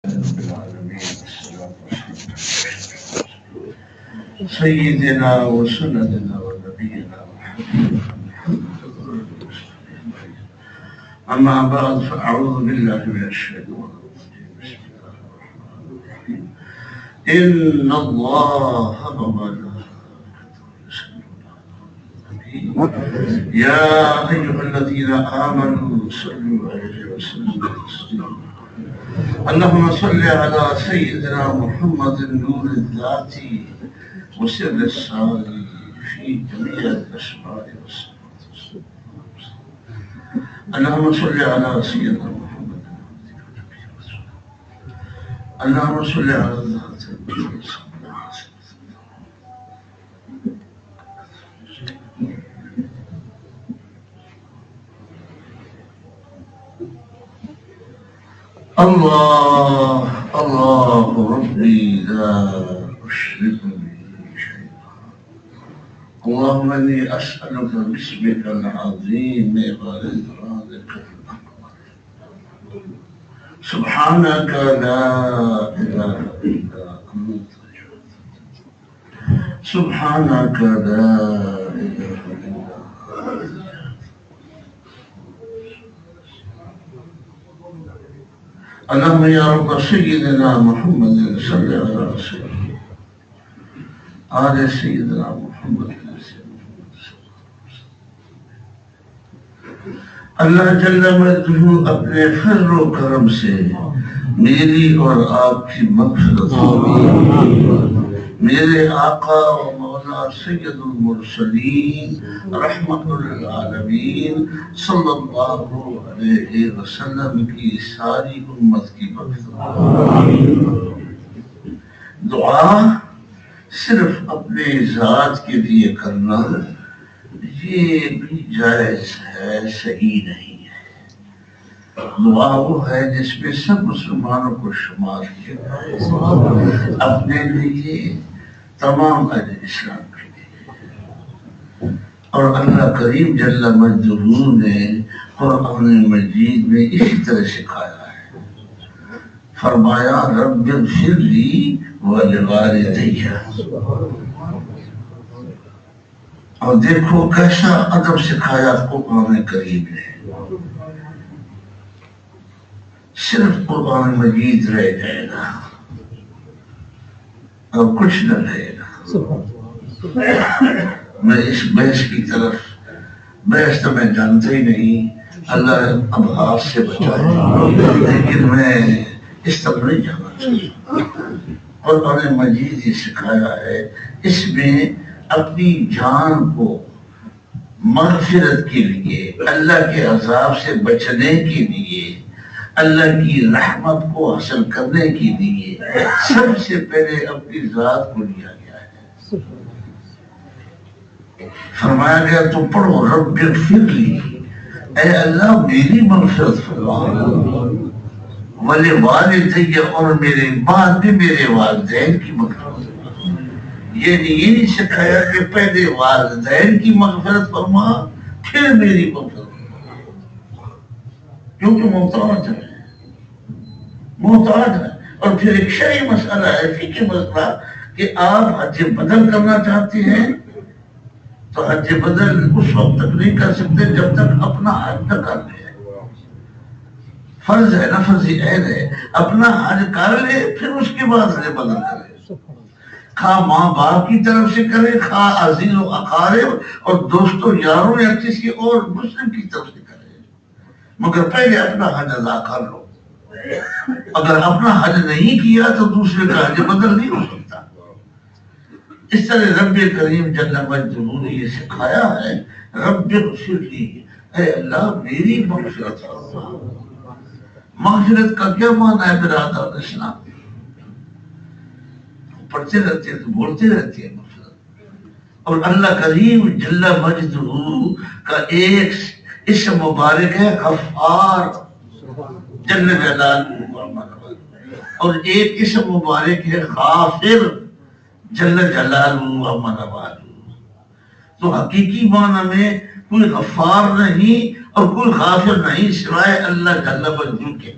رب العالمين والصلاة والسلام سيدنا وسندنا ونبينا محمد. أما بعد فأعوذ بالله من الشيطان الرجيم. بسم الله الرحمن الرحيم. إن الله وملائكته يصلون على النبي يا أيها الذين آمنوا صلوا عليه وسلموا تسليما. اللهم صل على سيدنا محمد النور الذاتي وسر الساري في جميع الأسماء والصفات. اللهم صل على سيدنا محمد. اللهم صل على الذات الله الله ربي لا أشرك به شيئا. اللهم إني أسألك باسمك العظيم وإفرادك الأكبر سبحانك لا إله إلا أنت سبحانك لا إله إلا أنت. اللهم يا رب سيدنا محمد صلى الله عليه وسلم آل سيدنا محمد. اللہ جل مجدہ اپنے فضل و کرم سے میری اور آپ کی مغفرت میرے آقا و مولا سید المرسلین رحمت للعالمین صلی اللہ علیہ وسلم کی ساری امت کی مغفرت. دعا صرف اپنے ذات کے لیے کرنا یہ بھی جائز ہے، صحیح نہیں ہے. دعا وہ ہے جس میں سب مسلمانوں کو شمار کیا جائے، اپنے لیے، تمام اہل اسلام کے لیے. اور اللہ کریم جل مجدہ نے قرآن مجید میں اسی طرح سکھایا ہے. فرمایا رب اغفر لی ولوالدی. اور دیکھو کیسا ادب سکھایا قرآن کریم نے. صرف قرآن مجید رہ جائے گا اور کچھ نہ رہے گا. میں اس بحث کی طرف، بحث تو میں جانتا ہی نہیں، اللہ اب ہاتھ سے بچائے، لیکن میں اس طرف نہیں جانا چاہتا. قرآن مجید یہ سکھایا ہے، اس میں اپنی جان کو مغفرت کے لیے، اللہ کے عذاب سے بچنے کے لیے، اللہ کی رحمت کو حاصل کرنے کے لیے سب سے پہلے اپنی ذات کو لیا گیا ہے. فرمایا گیا تو پڑھو رب اغفر لی، اے اللہ میری مغفرت فرما، ولوالدی اور میرے بعد میں میرے والدین کی مغفرت. یہ نہیں سکھایا کہ پہلے والدین کی مغفرت فرما پھر میری مغفرت فرما، کیونکہ محتاج ہے. اور پھر ایک شرعی مسئلہ ہے، فقہی مسئلہ، کہ آپ حج بدل کرنا چاہتے ہیں تو حج بدل اس وقت تک نہیں کر سکتے جب تک اپنا حج نہ کر لے. فرض ہے نا، فرض عین ہے، اپنا حج کر لے پھر اس کے بعد حج بدل کرے. خواہ ماں باپ کی طرف سے کرے، خواہ عزیز و اقارب اور دوستوں یاروں یا کسی اور مسلم کی طرف سے کرے، مگر پہلے اپنا حج ادا کر لو. اگر اپنا حج نہیں کیا تو دوسرے کا حج بدل نہیں ہو سکتا. اس طرح رب کریم جل مجدہ نے یہ سکھایا ہے رب اغفر لی، اے اللہ میری مغفرت فرما. مغفرت کا کیا معنی ہے برادر اسلام؟ پڑھتے رہتے ہیں تو بولتے رہتے ہیں مغفرت. اور اللہ کریم جل مجدہ کا ایک اسم مبارک ہے غفار جل جلالہ، اور ایک اسم مبارک ہے غافر جل جلالہ و منوالہ. تو حقیقی معنی میں کوئی غفار نہیں اور کوئی غافر نہیں سوائے اللہ جل مجدہ کے.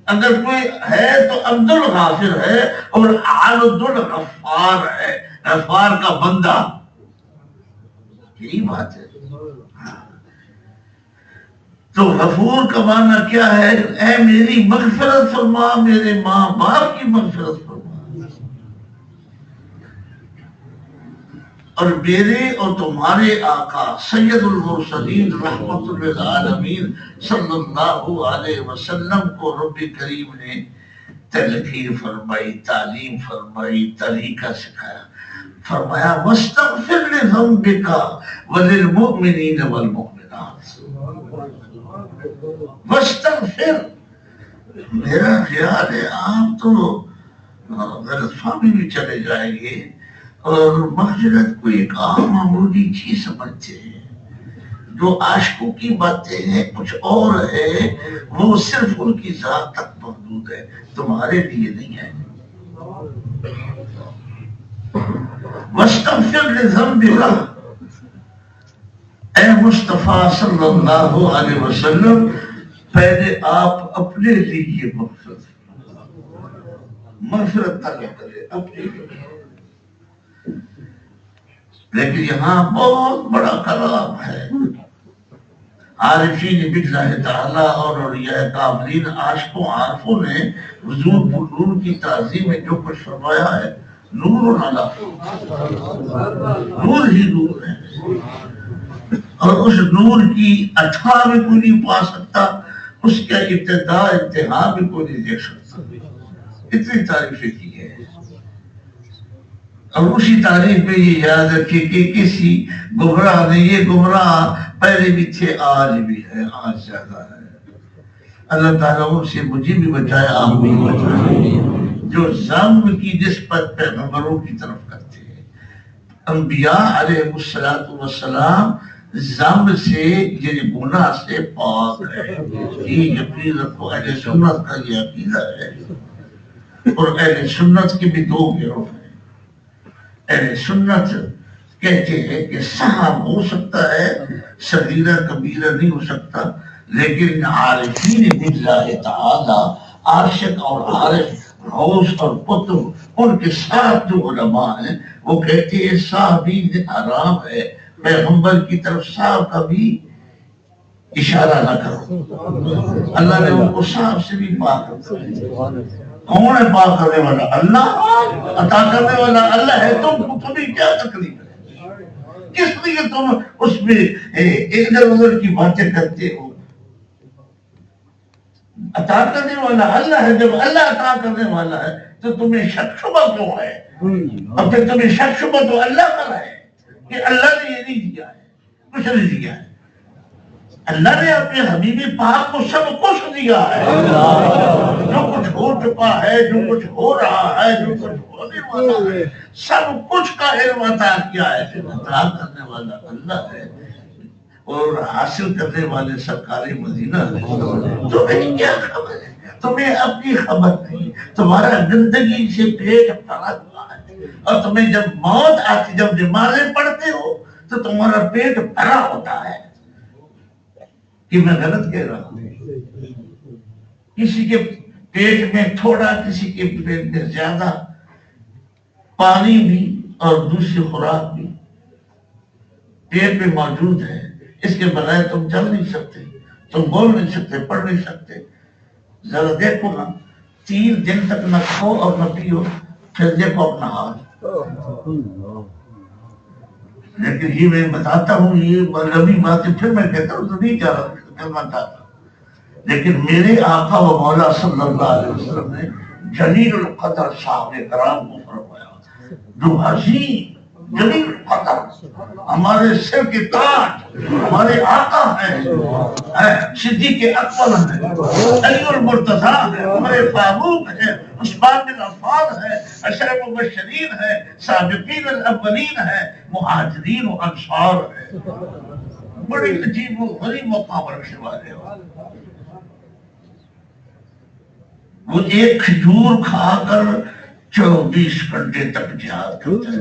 اگر کوئی ہے تو عبد الغافر ہے اور عبد الغفار ہے، غفار کا بندہ، یہی بات ہے۔ تو غفور کا معنی کیا ہے؟ اے میری مغفرت فرما، میرے ماں باپ کی مغفرت فرما، اور میرے اور تمہارے آقا سید المرسلین رحمت للعالمین صلی اللہ علیہ وسلم کو رب کریم نے تلقین فرمائی، تعلیم فرمائی، طریقہ سکھایا، فرمایا وَاسْتَغْفِرْ لِذَنْبِكَ وَلِلْمُؤْمِنِينَ وَالْمُؤْمِنَاتِ۔ وَاسْتَغْفِرْ، میرا خیال ہے آپ تو غلط فہمی میں چلے جائیں گے اور مغفرت کو ایک عام معمولی چیز سمجھتے ہیں۔ جو عاشقوں کی باتیں ہیں کچھ اور ہے، وہ صرف ان کی ذات تک محدود ہے، تمہارے لیے نہیں ہے۔ وَاسْتَغْفِرْ لِذَنْبِكَ، اے مصطفیٰ صلی اللہ علیہ وسلم پہلے آپ اپنے لیے مغفرت طلب کرے اپنے لیے۔ لیکن یہاں بہت بڑا کلام ہے، عارفین باللہ تعالی اور اولیاء کاملین عاشقوں عارفوں نے حضور نور کی تعظیم میں جو کچھ فرمایا ہے، نور علی نور ہی نور ہے، اور اس نور کی عطا بھی کوئی نہیں پا سکتا، اس کا ابتدا انتہا بھی کوئی نہیں دیکھ سکتا، اتنی تعریفیں کی ہے۔ اور اسی تعریف میں یہ یاد رکھے کہ کسی گمراہ نے، یہ گمراہ پہلے بھی تھے، آج بھی ہے، آج زیادہ ہے۔ اللہ تعالیٰ ان سے مجھے بھی بچائے، آپ بھی بچائے، جو ذم کی نسبت پیغمبروں کی طرف کرتے ہیں۔ انبیاء علیہ السلام ذم سے، یعنی گناہ سے پاک ہے، یہ یقین رکھو۔ اہل سنت کا یہ عقیدہ ہے، اور اہل سنت کے بھی دو گروہ ہیں۔ اہل سنت کہتے ہیں کہ صحاب ہو سکتا ہے، صغیرہ کبیرہ نہیں ہو سکتا، لیکن عارفین باللہ تعالی، عاشق اور عارف، غوث اور قطب، ان کے ساتھ جو علماء ہیں وہ کہتے ہیں صحابی حرام ہے، پیغمبر کی طرف صاحب کا بھی اشارہ نہ کرو۔ اللہ نے ان کو صاحب سے بھی پاک رکھا ہے۔ کون ہے پاک کرنے والا؟ اللہ، عطا کرنے والا اللہ ہے۔ تمہیں کیا تکلیف ہے؟ کس لیے تم اس میں ادھر ادھر کی باتیں کرتے ہو؟ عطا کرنے والا اللہ ہے۔ جب اللہ عطا کرنے والا ہے تو تمہیں شک شبہ کیوں ہے؟ اور پھر تمہیں شک شبہ تو اللہ کا ہے کہ اللہ نے یہ نہیں دیا ہے، کچھ نہیں دیا ہے۔ اللہ نے اپنے حبیب پاک کو سب کچھ دیا ہے، جو کچھ ہو چکا ہے، جو کچھ ہو رہا ہے، جو کچھ ہونے والا ہے، سب کچھ کا علم عطا کیا ہے۔ عطا کرنے والا اللہ ہے اور حاصل کرنے والے سرکار مدینہ ہے۔ تمہیں کیا خبر ہے؟ تمہیں اپنی خبر نہیں، تمہارا زندگی سے پیٹ بھرا ہوا ہے، اور تمہیں جب موت آتی، جب نمازیں پڑھتے ہو تو تمہارا پیٹ بھرا ہوتا ہے۔ کہ میں غلط کہہ رہا ہوں؟ کسی کے پیٹ میں تھوڑا، کسی کے پیٹ میں زیادہ، پانی بھی اور دوسری خوراک بھی پیٹ میں موجود ہے، اس کے بغیر تم چل نہیں سکتے، تم بول نہیں سکتے، پڑھ نہیں سکتے۔ ذرا دیکھو نا، 3 دن تک نہ کھاؤ اور نہ پیو، پھر دیکھو اپنا حال۔ لیکن یہ میں بتاتا ہوں، یہ لمبی باتیں پھر میں کہتا ہوں تو نہیں کرنا چاہتا، لیکن میرے آقا و مولا صلی اللہ علیہ وسلم نے جلیل القدر صاحب کرام کو فرمایا، جو عظیم جلیل القدر ہمارے سر کے تاج، ہمارے آقا ہیں، صدیق اکبر ہیں، علی المرتضیٰ ہیں، عمر فاروق ہیں، عثمان بن عفان ہیں، عشرہ مبشرین ہیں، سابقین الاولین ہیں، مہاجرین و انصار ہیں، بڑی عجیب و غریب مقام رکھنے والے ہیں۔ وہ ایک کھجور کھا کر 24 گھنٹے تک جہاد کرتے ہیں۔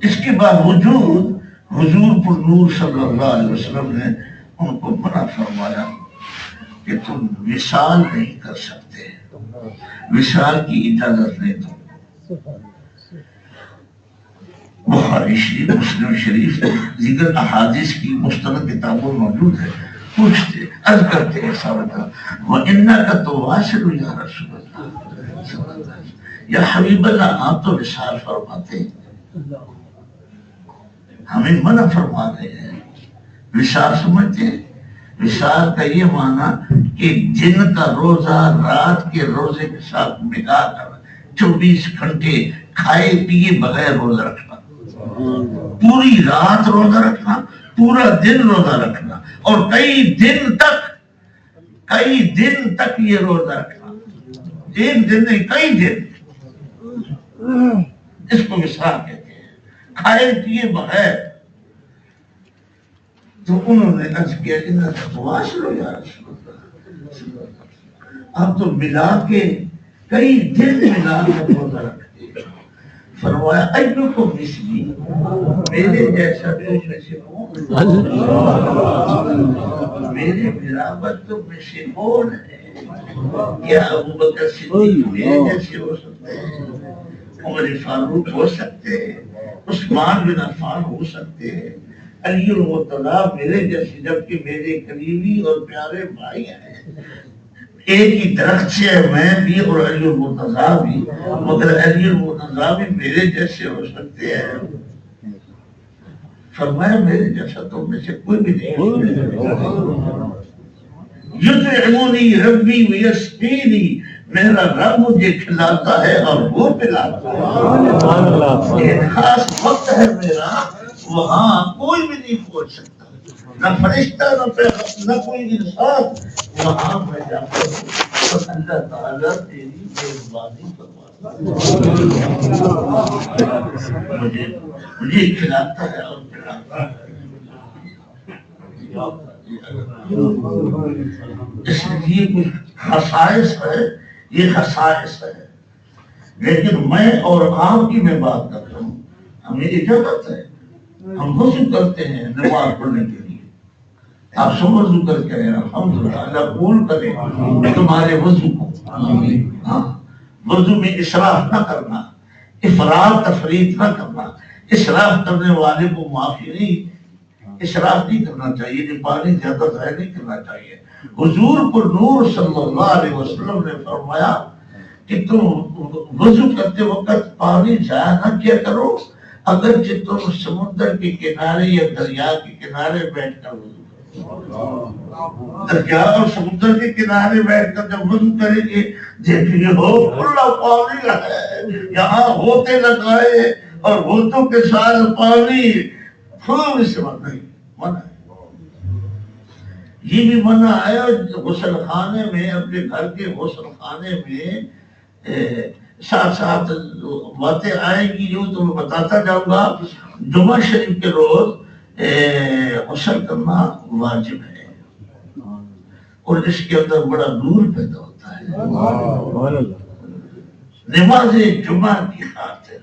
اس کے باوجود حضور پر نور صلی اللہ علیہ وسلم نے ان کو منع فرمایا کہ تم وصال نہیں کر سکتے، وصال کی اجازت نہیں دو۔ بخاری شریف، مسلم شریف، دیگر احادیث کی مستند کتابوں موجود ہے۔ پوچھتے عرض کرتے ہیں صحابہ وَإِنَّكَ تُوَاصِلُ يَا رسول اللہ، یا حبیب اللہ آپ تو وصال فرماتے ہیں، ہمیں منع فرما رہے ہیں۔ وصال سمجھتے ہیں؟ وصال کا یہ معنی کہ دن کا روزہ رات کے روزے کے ساتھ ملا کر 24 گھنٹے کھائے پیے بغیر روزہ رکھنا، پوری رات روزہ رکھنا، پورا دن روزہ رکھنا، اور کئی دن تک یہ روزہ رکھنا، ایک دن نہیں کئی دن، اس کو وصال کہتے ہیں، کھائے پیے بغیر۔ تو انہوں نے عرض کیا واصلو یا رسول اللہ، آپ تو ملا کے کئی دن ملا کر روزہ رکھتے ہیں۔ فرمایا ایوکم مثلی، میرے جیسا تم میں سے کون، میرے برابر تم میں سے کون ہے؟ کیا ابو بکر صدیق میرے جیسے ہو سکتے ہیں؟ عمر فاروق ہو سکتے ہیں؟ عثمان بن عفان ہو سکتے ہیں؟ علی المرتضیٰ میرے جیسے، جبکہ میرے قریبی اور پیارے بھائی ہیں، ایک ہی درخت سے میں بھی اور علی المرتضیٰ بھی، مگر علی المرتضیٰ بھی میرے جیسے ہو سکتے ہیں؟ فرمایا میرے جیسا تم میں سے کوئی بھی نہیں۔ یطعمنی ربی ویسقینی، میرا رب مجھے کھلاتا ہے اور وہ پلاتا ہے۔ ایک خاص وقت ہے میرا، وہاں کوئی بھی نہیں پہنچ سکتا، نہ فرشتہ نہ کوئی انسان، وہاں میں جاتا ہوں تو اللہ تعالیٰ تیری میزبانی کرواتا ہے، مجھے کھلاتا ہے اور پلاتا ہے۔ اس لیے کچھ خصائص ہے، یہ خصائص ہے، لیکن میں اور آپ کی میں بات کرتا ہوں، ہمیں اجازت ہے، ہم وضو کرتے ہیں نماز پڑھنے کے لیے، آپ سب وضو کر کے ہیں، الحمدللہ، اللہ قبول کرے تمہارے وضو کو۔ ہاں، وضو میں اسراف نہ کرنا، افراط تفریط نہ کرنا، اسراف کرنے والے کو معافی نہیں، اسراف نہیں کرنا چاہیے، کہ پانی زیادہ ضائع نہیں کرنا چاہیے۔ حضور پر نور صلی اللہ علیہ وسلم نے فرمایا کہ تم وضو کرتے وقت پانی ضائع نہ کیا کرو، اگرچہ تم سمندر کے کنارے یا دریا کے کنارے بیٹھ کر وضو کرو۔ دریا اور سمندر کے کنارے بیٹھ کر جب وضو کریں گے، دیکھیں ہو کھلا پانی ہے، یہاں ہوتے لگائے اور ہوتوں کے ساتھ پانی خوب سے منع ہے۔ یہ بھی منع ہے غسل خانے میں، اپنے گھر کے غسل خانے میں ساتھ ساتھ باتیں آئیں گی جو تمہیں بتاتا جاؤں گا۔ جمعہ شریف کے روز غسل کرنا واجب ہے، اور اس کے اندر بڑا نور پیدا ہوتا ہے۔ نماز جمعہ کی خاطر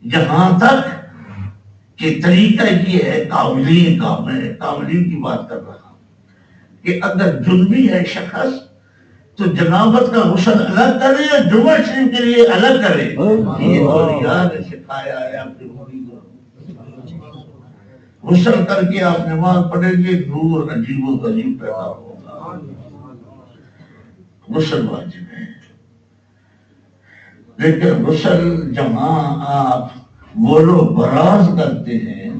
یہاں تک کہ طریقہ یہ ہے کاملین کا، میں کاملین کی بات کر رہا ہوں، کہ اگر جنبی ہے شخص تو جنابت کا غسل الگ کرے یا جمعہ شریف کے لیے الگ کرے، یہ اولیاء نے سکھایا ہے اپنی مرید کو۔ غسل کر کے آپ نماز پڑھیں گے، نور عجیب و غریب پیدا ہوگا۔ غسل واجب ہے، لیکن غسل جہاں آپ بولو براز کرتے ہیں،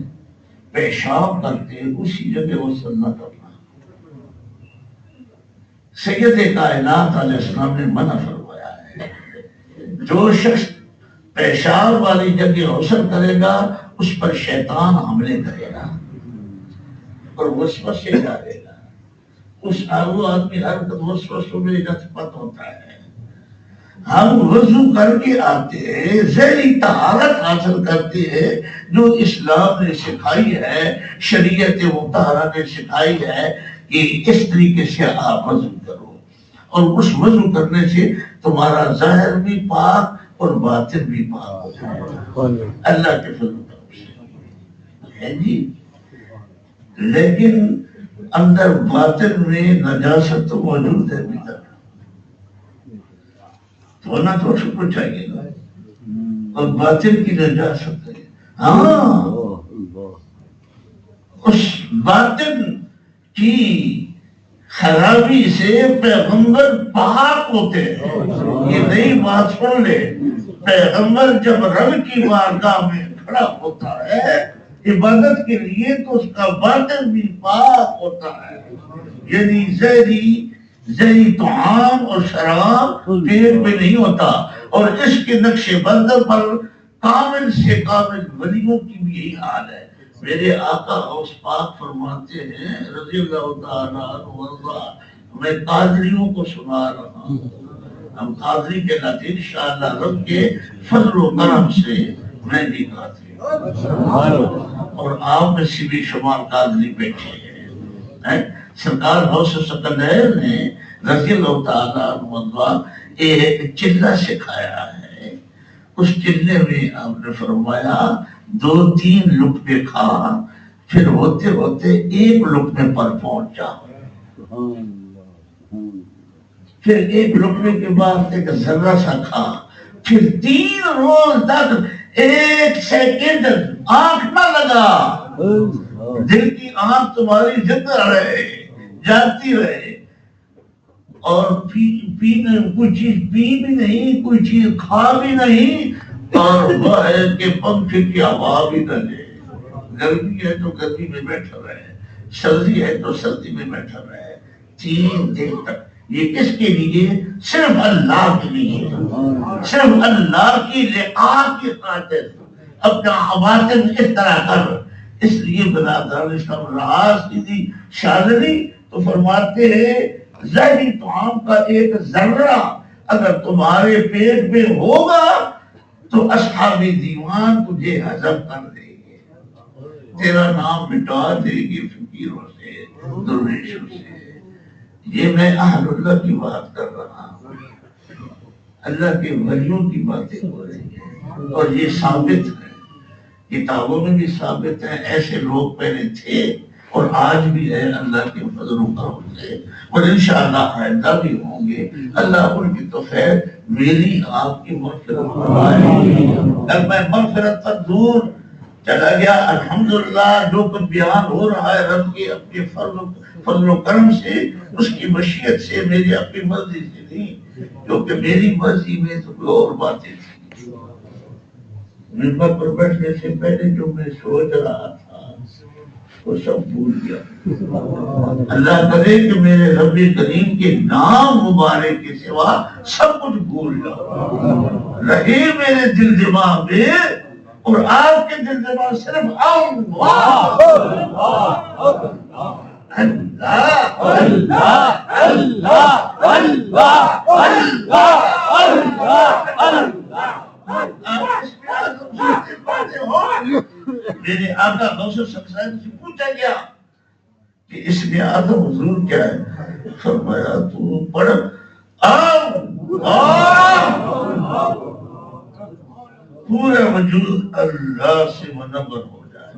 پیشاب کرتے ہیں، اسی جگہ غسل نہ کرنا۔ سید کائنات علیہ السلام نے منع فرمایا ہے، جو شخص پیشاب والی جگہ غسل کرے گا اس پر شیطان حملے کرے گا اور وسوسے ڈالے گا۔ اس وہ آدمی ہر وسوسوں میں لطفت ہوتا ہے۔ ہم وضو کر کے آتے ہیں، ذہنی طہارت حاصل کرتے ہیں جو اسلام نے سکھائی ہے، شریعت مطہرہ نے سکھائی ہے کہ اس طریقے سے آپ وضو کرو، اور اس وضو کرنے سے تمہارا ظاہر بھی پاک اور باطن بھی پاک ہو جائے گا اللہ کے فضل و کرم سے۔ ہے جی، لیکن اندر باطن میں نجاست تو موجود ہے ابھی تک، تو ہونا تو شکر چاہیے نا، اور باطن کی نجاست ہے. ہاں اس باطن کی خرابی سے پیغمبر پاک ہوتے ہیں. یہ نئی بات سن لے، پیغمبر جب رب کی بارگاہ میں کھڑا ہوتا ہے عبادت کے لیے تو اس کا باطن بھی پاک ہوتا ہے. یعنی زہری طعام اور شراب پیٹ میں نہیں ہوتا. اور اس کے نقش بندر پر کامل سے کامل ولیوں کی بھی یہی حال ہے. میرے آقا غوث پاک فرماتے ہیں رضی اللہ تعالیٰ عنہ، میں قادریوں کو سنا رہا ہوں، ہم قادری کہلاتے ہیں انشاءاللہ رب کے فضل و کرم سے میں بھی قادری ہوں، اور آپ میں سے بھی شمار قادری بیٹھے ہیں. سرکار غوث سکندر نے رضی اللہ تعالیٰ عنہ ایک چلہ سکھایا ہے. اس چلے میں آپ نے فرمایا 2-3 لقمے کھا، پھر ہوتے ہوتے 1 لقمے پر پہنچا، پھر 1 لقمے کے بعد ایک ذرہ سا کھا، پھر 3 روز تک 1 سیکنڈ آنکھ نہ لگا. دل کی آنکھ تمہاری زندہ رہے، جاتی رہے، اور پینے کوئی چیز پی بھی نہیں، کوئی چیز کھا بھی نہیں، اور وہ ہے کہ پنکھ کی ہوا بھی نہ لے. گرمی ہے تو گرمی میں بیٹھا رہے، سردی ہے تو سردی میں بیٹھا رہے 3 دن تک. یہ کس کے لیے؟ صرف اللہ کے لیے، صرف اللہ کی لقاء کی خاطر اپنا باطن اس طرح کر. اس لیے برادران اسلام رہا سیدھی شاذلی تو فرماتے ہیں ظاہری طعام کا 1 ذرہ اگر تمہارے پیٹ میں ہوگا تو اصحاب دیوان تجھے ہضم کر دیں گے، تیرا نام مٹا دے گی فقیروں سے، درویشوں سے. یہ میں اہل اللہ کی بات کر رہا ہوں، اللہ کے ولیوں کی باتیں ہو رہی ہیں، اور یہ ثابت ہے، کتابوں میں بھی ثابت ہے. ایسے لوگ پہلے تھے اور آج بھی ہے اللہ کے فضل و کرم سے، اور انشاءاللہ آئندہ بھی ہوں گے. اللہ ان کی تو خیر میری آپ کی مغفرت فرمائے. اگر میں مغفرت پر دور چلا گیا الحمدللہ جو کچھ بیان ہو رہا ہے رب کے اپنے فضل و کرم سے، اس کی مشیت سے، میری اپنی مرضی سے نہیں، کیونکہ میری مرضی میں تو کوئی اور باتیں تھی. منبر پر بیٹھنے سے پہلے جو میں سوچ رہا تھا وہ سب بھول گیا. اللہ کرے کہ میرے رب کریم کے نام مبارک کے سوا سب کچھ بھول جاؤ. رہے میرے دل دماغ میں، اور آپ کے دل دماغ صرف اللہ اللہ اللہ اللہ اللہ اللہ. میرے آقا غوث سکسائن سے پوچھا گیا کہ اس میں آدم حضور کیا ہے؟ فرمایا تو پڑھ پورا وجود اللہ سے منور ہو جائے.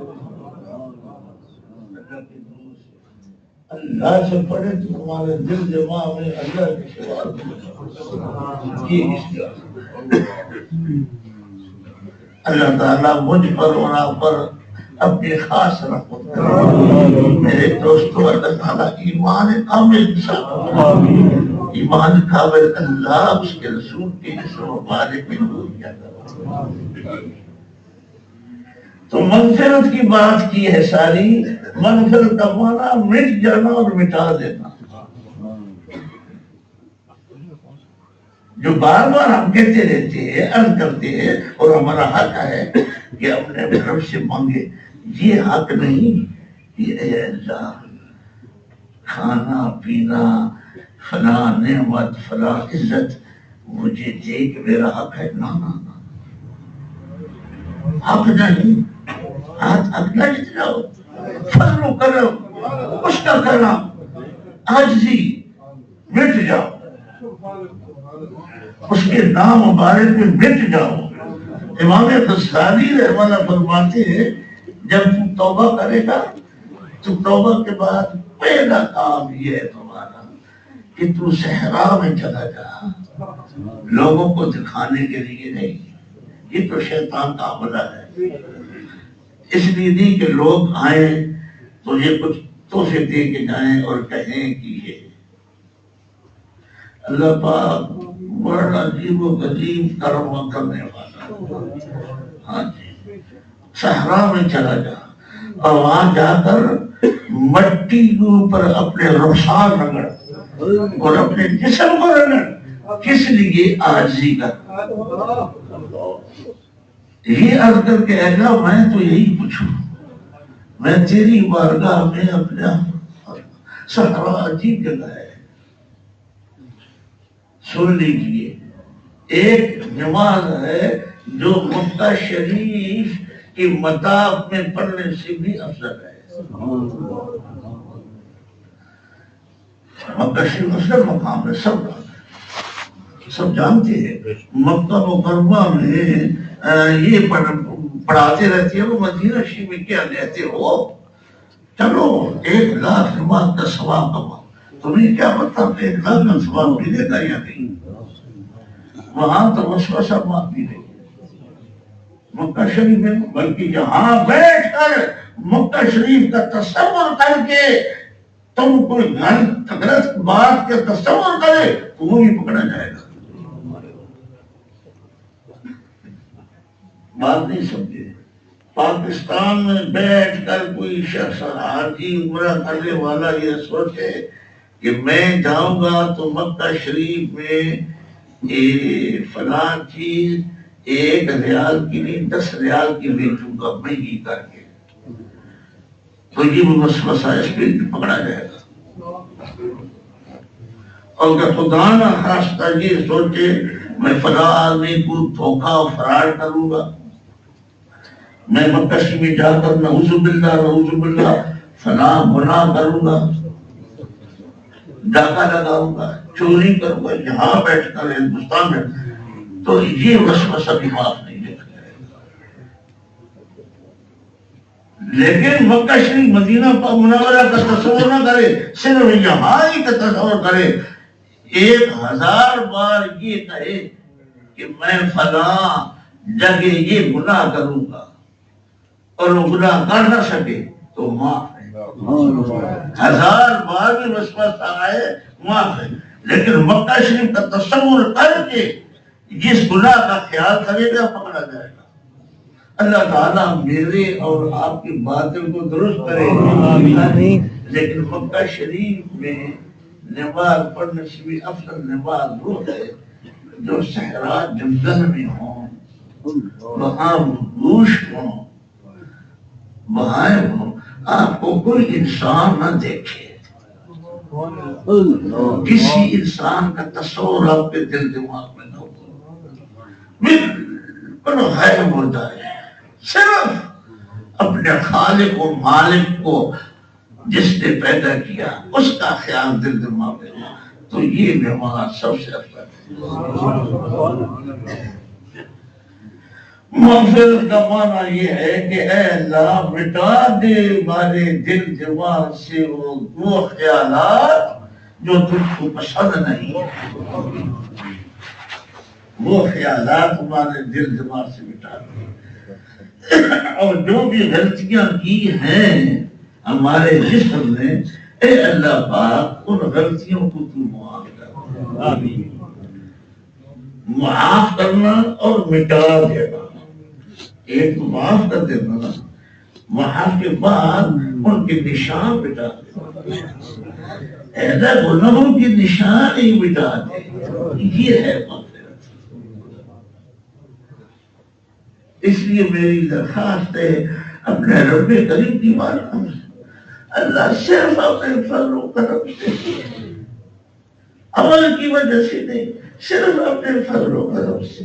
اللہ سے پڑھے تو تمہارے دل دماغ میں اللہ کے سوا یہ اللہ تعالیٰ مجھ پر اور آپ پر اپنی خاص رحمت کرے. میرے دوستو اللہ تعالیٰ ایمان کامل ایمان کامل اللہ اس کے رسول کے اسم مبارک میں ہو گیا. تو مغفرت کی بات کی ہے ساری. مغفرت کا معنی مٹ جانا اور مٹا دینا. جو بار بار ہم کہتے رہتے ہیں، عرض کرتے ہیں، اور ہمارا حق ہے کہ اپنے رب سے مانگے. یہ حق نہیں کہ اے اللہ کھانا پینا فلاں نعمت فلاں عزت مجھے دے کہ میرا حق ہے. نہ حق نہیں، حق نہ جتلاؤ. فضل و کرم اس کا کرم عاجزی مٹ جاؤ، اس کے نام مبارک میں مٹ جاؤ. امام غزالی رحمہ اللہ فرماتے ہیں جب تم توبہ کرے گا تو توبہ کے بعد پہلا کام یہ ہے تمہارا کہ تو صحرا میں چلا جا، لوگوں کو دکھانے کے لیے نہیں، یہ تو شیطان کا عملہ ہے، اس لیے نہیں کہ لوگ آئیں تو یہ کچھ تحفے دے کے جائیں اور کہیں کہ یہ اللہ پاک بڑا عجیب و غریب کرم کرنے والا، ہاں جی، صحرا میں چلا جا اور وہاں جا کر مٹی کے اوپر اپنے رخسار رگڑ اور اپنے جسم کو رگڑ، کس لیے؟ عاجزی کر، یہ عرض کر کے اللہ میں تو یہی پوچھوں، میں تیری بارگاہ میں اپنا صحرا عجیب جگہ ہے، سن لیجیے، ایک نماز ہے جو مکہ شریف کی مطاف میں پڑھنے سے بھی افضل ہے۔ مکہ شریف افضل مقام ہے، سب جانتے ہیں، مکہ مکرمہ میں یہ پڑھاتے رہتے ہیں، وہ مدینہ شریف میں کیا لیتے ہو، چلو 1,00,000 نماز کا ثواب کماؤ، تمہیں کیا پتا 1,00,000 کا ثواب ملے گا یا نہیں، وہاں تو وسوسہ معافی نہیں، مکہ شریف میں بلکہ یہاں بیٹھ کر مکہ شریف کا تصور کر کے تم کوئی غلط بات کا تصور کرے تو وہ بھی پکڑا جائے گا، بات نہیں سمجھے، پاکستان میں بیٹھ کر کوئی شخص حاجی عمرہ کرنے والا یہ سوچے کہ میں جاؤں گا تو مکہ شریف میں فلاں چیز 1 ریال کی نہیں 10 ریال کی بیچوں گا مہنگی کر کے، تو یہ وسوسہ اس پہ پکڑا جائے گا، اور اگر خدا نہ خواستہ یہ سوچے میں فلاں آدمی کو دھوکہ فراڈ کروں گا، میں مکہ شریف میں جا کر نعوذ باللہ فلاں گناہ کروں گا، ڈاکہ لگاؤں گا، چوری کروں گا، یہاں بیٹھ کر ہندوستان میں، تو یہ وسوسہ بھی معاف نہیں دیکھا جائے گا، لیکن مکہ شریف مدینہ منورہ کا تصور نہ کرے، صرف یہاں ہی کا تصور کرے، 1,000 بار یہ کہے کہ میں فلاں جگہ یہ گناہ کروں گا اور وہ گناہ کر نہ سکے تو معاف ہے، 1000 بار بھی وسوسہ آئے معاف ہے، لیکن مکہ شریف کا تصور کر کے جس گناہ کا خیال کرے گا پکڑا جائے گا۔ اللہ تعالیٰ میرے اور آپ کی باطن کو درست کرے، لیکن مکہ شریف میں نماز پڑھنے سے بھی افضل نماز وہ ہے جو صحرا جنگل میں ہوں، وہاں گوش ہوں، وہاں ہوں، آپ کو کوئی انسان نہ دیکھے، کسی انسان کا تصور آپ کے دل دماغ میں نہ ہو، بالکل غائب ہو جائے، صرف اپنے خالق و مالک کو جس نے پیدا کیا اس کا خیال دل دماغ میں ہو، تو یہ نماز سب سے افضل ہے۔ مغفرت کا معنی یہ ہے کہ اے اللہ مٹا دے ہمارے دل دماغ سے وہ خیالات جو تجھ کو پسند نہیں، وہ خیالات ہمارے دل دماغ سے مٹا دے، اور جو بھی غلطیاں کی ہیں ہمارے جسم نے، اے اللہ پاک ان غلطیوں کو تو معاف کر، معاف کرنا اور مٹا دینا، ایک معاف کر دینا، معاف کے بعد ان کے نشان مٹا دینا، ایسا گناہوں کے نشان ہی مٹا دے، یہ ہے مغفرت۔ اس لیے میری درخواست ہے اپنے رب کریم کی بارگاہ میں، اللہ صرف اپنے فضل و کرم سے، عمل کی وجہ سے نہیں، صرف اپنے فضل و کرم سے،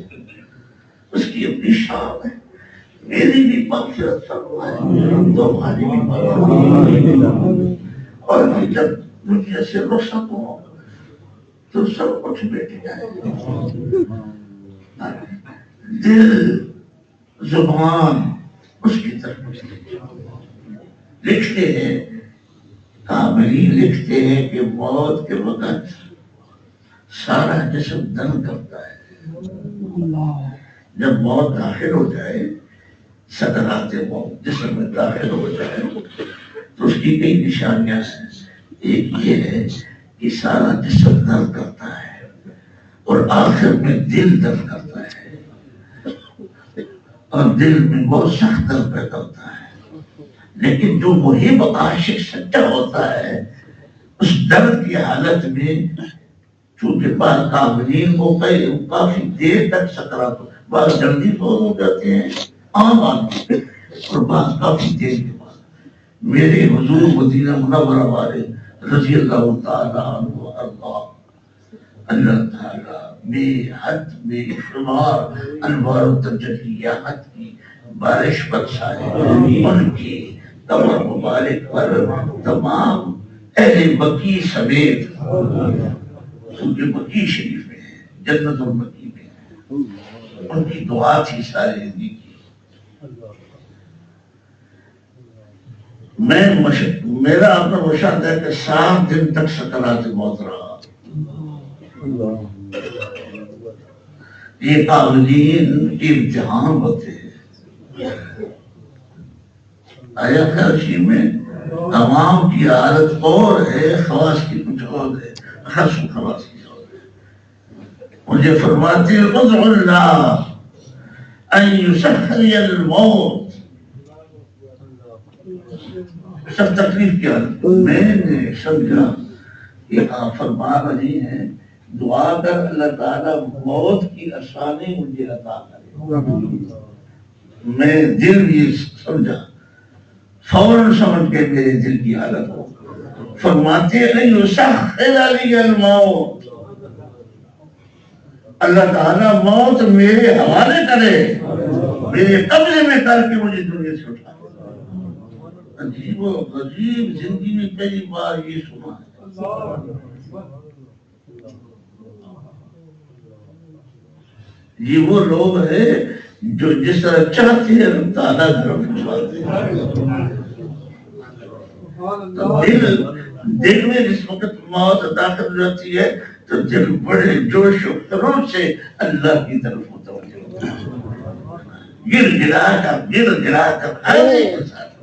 اس کی اپنی شان ہے، میری بھی مغفرت فرمائے، تمہاری بھی مغفرت، اور جب دنیا سے رخصت ہو تو سب کچھ بیٹھ جائے، دل، زبان اس کی طرف مستقل. لکھتے ہیں کاملی، لکھتے ہیں کہ موت کے وقت سارا جسم دم کرتا ہے. جب موت داخل ہو جائے، سکرات موت جسم میں داخل ہو جائے تو اس کی کئی نشانیاں ہیں. ایک یہ ہے کہ سارا جسم درد کرتا ہے اور آخر میں دل درد کرتا ہے اور دل میں بہت سخت درد پیدا ہوتا ہے. لیکن جو محب عاشق سچا ہوتا ہے اس درد کی حالت میں، چونکہ بعض کاملین کو کافی دیر تک سکرات، بعض جلدی فوت ہو جاتے ہیں عام آدمی، اور بعض کافی دیر کے بعد. میرے حضور مدینہ منورہ والے رضی اللہ تعالیٰ عنہ اللہ تعالیٰ بے حد بے شمار انوار و تجلیات کی بارش برسائے. ان کی قبر مبارک پر تمام اہل بقیع سمیت، کیونکہ بقیع شریف میں ہے، جنت البقیع میں ہے، ان کی دعا تھی ساری زندگی کی. میرا اپنا مشاہدہ ہے کہ 7 دن تک سکرات موت رہا. یہ قابلین کے امتحان ہوتے ہیں. آیا خرشی میں تمام کی حالت اور ہے، خواص کی کچھ اور ہے، خاص خواص کی اور ہے. مجھے فرماتے ادعو اللہ ان یسخری الموت. سب تکلیف کی حالت میں نے سمجھا کہ آپ فرما رہی ہیں دعا کر اللہ تعالیٰ موت کی آسانی مجھے عطا کرے. میں دل یہ سمجھا، فوراً سمجھ کے میرے دل کی حالت ہو. فرماتے ہیں یسخر علی الموت، اللہ تعالیٰ موت میرے حوالے کرے، میرے قبضے میں کر کے مجھے دنیا سے اٹھا. عجیب و غریب زندگی میں پہلی بار یہ سنا ہے. یہ وہ لوگ ہیں جو جس طرح چاہتے ہیں تعالیٰ طرف پہنچاتے ہیں. دل میں جس وقت موت داخل ہو جاتی ہے تو دل بڑے جوش و خروش سے اللہ کی طرف متوجہ ہوتا ہے، گر گرا کر آنے کے ساتھ.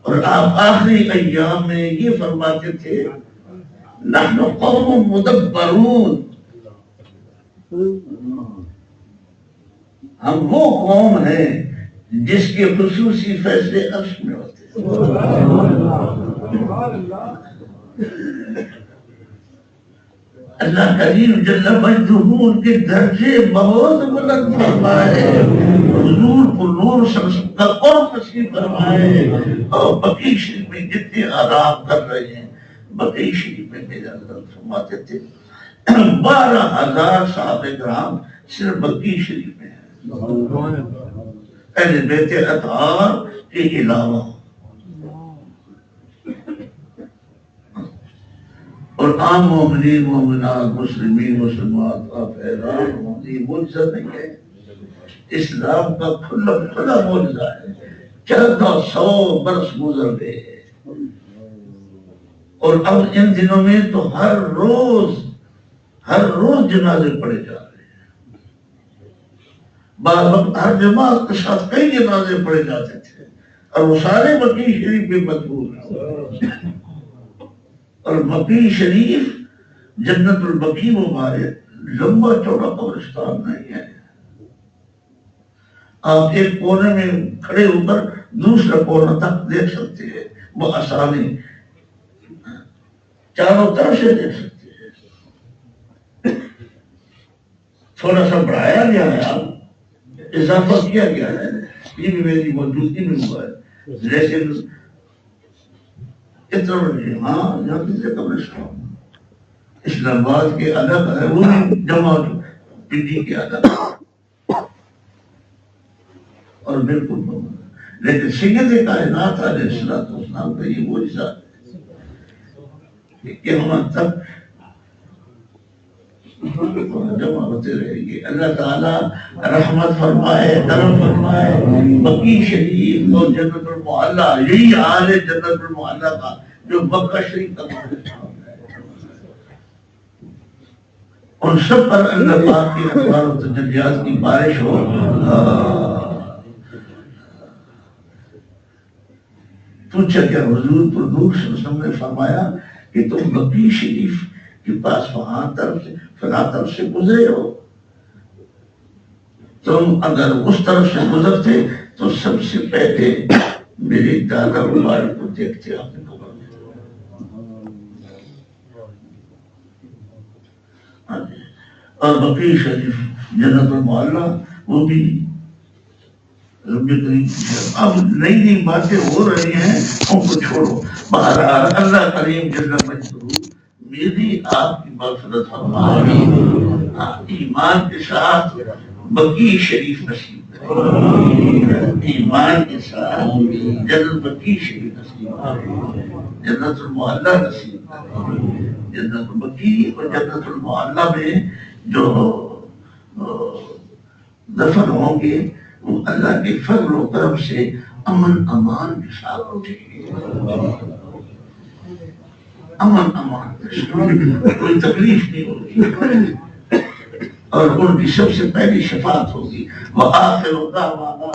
اور آپ آخری ایام میں یہ فرماتے تھے نحن قوم مدبرون، ہم وہ قوم ہیں جس کے خصوصی فیصلے عرش میں ہوتے ہیں. اللہ کریم جل مجدہ ان کے درجے بہت بلند فرمائے، حضور کو نور کا قرب نصیب فرمائے. اور بقیع شریف میں جتنے آرام کر رہے ہیں، بقیع شریف میں میرے اللہ فرماتے تھے 12,000 صحابہ کرام صرف بقیع شریف میں ہیں، اہل بیت اطہار کے علاوہ. اور عام مومنین مومنات مسلمین مسلمات آپ حیران ہوں، یہ معجزہ نہیں ہے، اسلام کا کھلا کھلا معجزہ ہے. 1400 برس گزر گئے اور اب ان دنوں میں تو ہر روز جنازے پڑے جا رہے ہیں. بعض وقت ہر جماعت کے ساتھ کئی جنازے پڑے جاتے تھے اور وہ سارے بقیع شریف میں مدفون ہیں. اور بقیع شریف جنت البقیع مبارک لمبا چوڑا قبرستان نہیں ہے. آپ ایک کونے میں کھڑے ہو کر دوسرا کونا تک دیکھ سکتے ہیں، وہ آسانی چاروں طرف سے دیکھ سکتے ہیں. تھوڑا سا بڑھایا گیا ہے، اب اضافہ کیا گیا ہے، یہ بھی میری موجودگی میں ہوا ہے. لیکن اتنا ہاں یہاں سے قبرستان اسلام آباد کے الگ ہے، وہ بھی جماعت پنڈی کے الگ اور بالکل بہت. لیکن سید کائنات علیہ السلام کا یہ معجزہ ہے کہ ہم تک جمع ہوتے رہے گی. اللہ تعالیٰ رحمت فرمائے، کرم فرمائے. بقیع شریف اور جنت المعلیٰ، یہی حال ہے جنت المعلیٰ کا جو مکہ شریف کا مقام ہے. ان سب پر اللہ پاک کی انوار و تجلیات کی بارش ہو. پوچھا کہ حضور پر نور صلی اللہ علیہ وسلم نے فرمایا کہ تم بقیع شریف کے پاس وہاں طرف سے فلاں طرف سے گزرے ہو، تم اگر اس طرف سے گزرتے تو سب سے پہلے میرے دادا مبارک کو دیکھتے اپنے قبر میں. اور بقیع شریف جنت المعلیٰ وہ بھی رب کریم. اب نئی نئی باتیں ہو رہی ہیں، ان کو چھوڑو. بہرحال اللہ کریم جل مجدہ میری آپ کی مغفرت فرمائے، ایمان کے ساتھ بقیع شریف نصیب کرے، ایمان کے ساتھ جنت بقیع شریف نصیب کرے، جنت المعلیٰ نصیب کرے. جنت بقیع اور جنت المعلیٰ میں جو دفن ہوں گے وہ اللہ کے فضل و کرم سے امن امان کے ساتھ اٹھیں گے. امن امان کوئی تکلیف نہیں ہوگی، اور ان کی سب سے پہلی شفاعت ہوگی. وآخر دعوانا